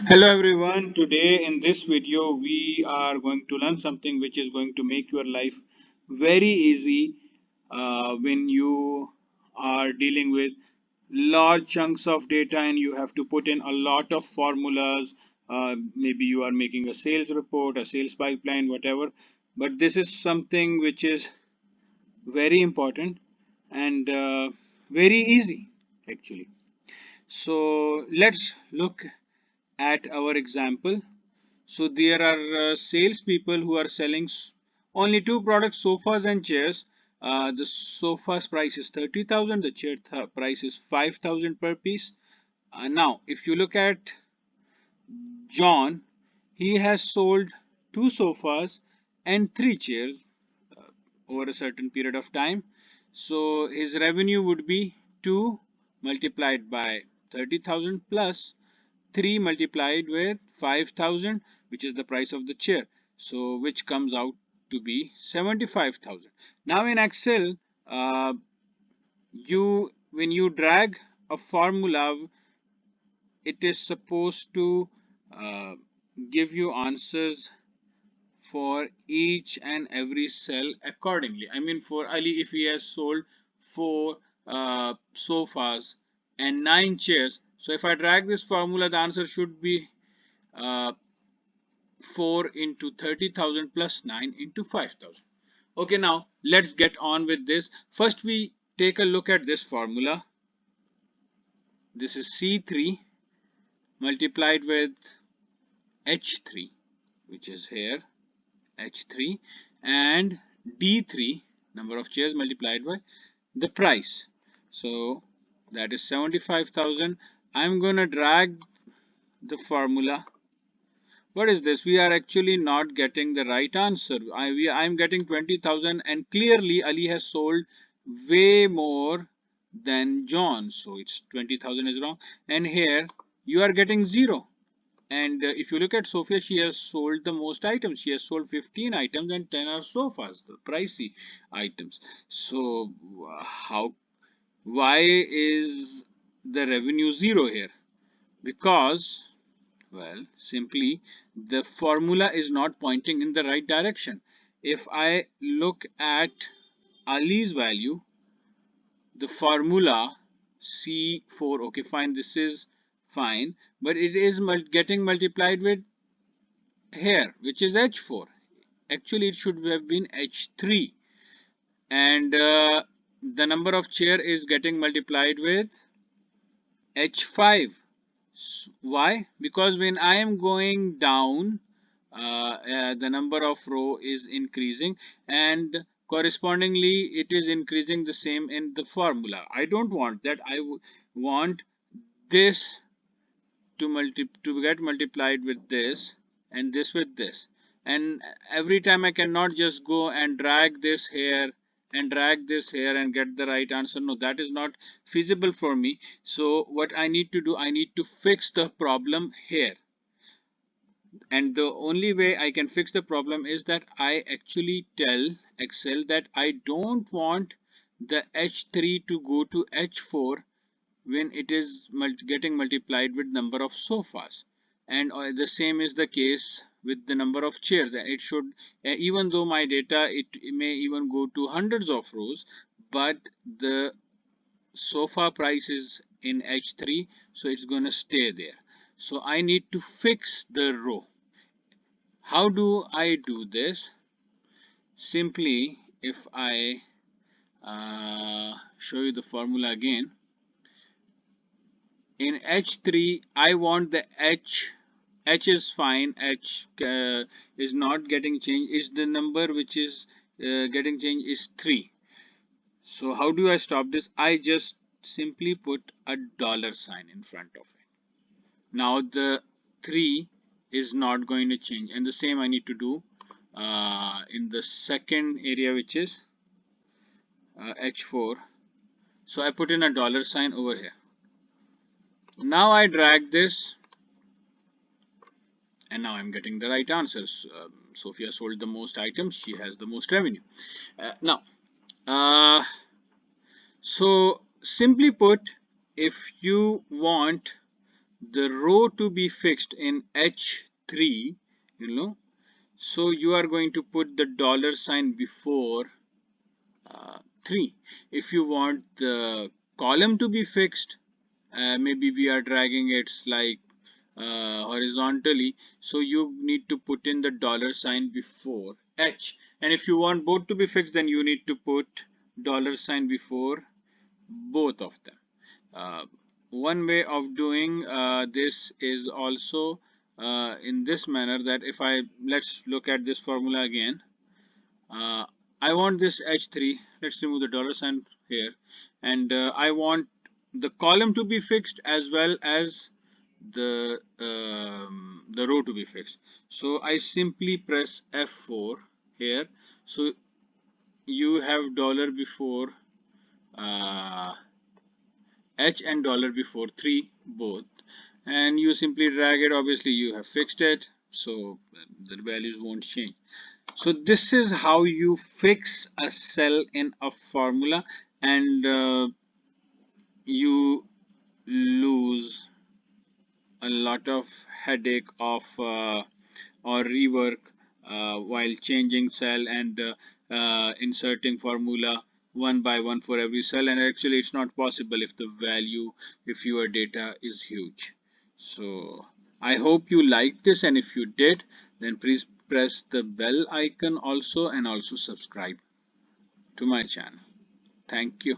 Hello everyone. Today in this video we are going to learn something which is going to make your life very easy when you are dealing with large chunks of data and you have to put in a lot of formulas. Maybe you are making a sales report, a sales pipeline, whatever. But this is something which is very important and very easy actually. So let's look at our example. So there are salespeople who are selling only two products, sofas and chairs. The sofa's price is 30,000, the chair price is 5,000 per piece. Now, if you look at John, he has sold two sofas and three chairs over a certain period of time. So his revenue would be 2 multiplied by 30,000 plus 3 multiplied with 5,000, which is the price of the chair. So which comes out to be 75,000. Now in Excel, uh, when you drag a formula, it is supposed to uh, give you answers for each and every cell accordingly. I mean, for Ali, if he has sold four sofas and nine chairs, so if I drag this formula, the answer should be uh, 4 into 30,000 plus 9 into 5,000. Okay, now let's get on with this. First, we take a look at this formula. This is C3 multiplied with H3, which is here, H3, and D3, number of chairs multiplied by the price. So that is 75,000. I'm going to drag the formula. What is this? We are actually not getting the right answer. I'm getting 20,000 and clearly Ali has sold way more than John. So it's 20,000 is wrong. And here you are getting 0. And if you look at Sophia, she has sold the most items. She has sold 15 items and 10 are sofas, the pricey items. So why is the revenue 0 here? Because, well, simply the formula is not pointing in the right direction. If I look at Ali's value, the formula C4, okay, fine, this is fine, but it is getting multiplied with here, which is H4. Actually, it should have been H3. And the number of chair is getting multiplied with H5. Why? Because when I am going down, the number of row is increasing and correspondingly it is increasing the same in the formula. I don't want that. I want this to get multiplied with this and this with this. And every time I cannot just go and drag this here and drag this here and get the right answer. No, that is not feasible for me. So what I need to do, I need to fix the problem here. And the only way I can fix the problem is that I actually tell Excel that I don't want the H3 to go to H4 when it is getting multiplied with number of sofas. And the same is the case with the number of chairs. It should, even though my data, it may even go to hundreds of rows, but the sofa price is in H3, so it's going to stay there. So I need to fix the row. How do I do this? Simply, if I show you the formula again, in H3 I want the H is fine, H is not getting changed, is the number which is getting changed is 3. So how do I stop this? I just simply put a dollar sign in front of it. Now the 3 is not going to change, and the same I need to do in the second area, which is H4. So I put in a dollar sign over here. Now I drag this and now I'm getting the right answers. Sophia sold the most items, she has the most revenue. Now, so simply put, if you want the row to be fixed in H3, you know, so you are going to put the dollar sign before 3. If you want the column to be fixed, maybe we are dragging it like horizontally, so you need to put in the dollar sign before H. And if you want both to be fixed, then you need to put dollar sign before both of them. Uh, One way of doing this is also in this manner, that if I, let's look at this formula again. uh, I want this H3, let's remove the dollar sign here, and I want the column to be fixed as well as the row to be fixed. So I simply press F4 here. So you have dollar before uh, H and dollar before 3 both, and you simply drag it. Obviously you have fixed it, so the values won't change. So this is how you fix a cell in a formula, and you lose a lot of headache of or rework while changing cell and inserting formula one by one for every cell. And actually it's not possible if the value, if your data is huge. So I hope you liked this, and if you did, then please press the bell icon also, and also subscribe to my channel. Thank you.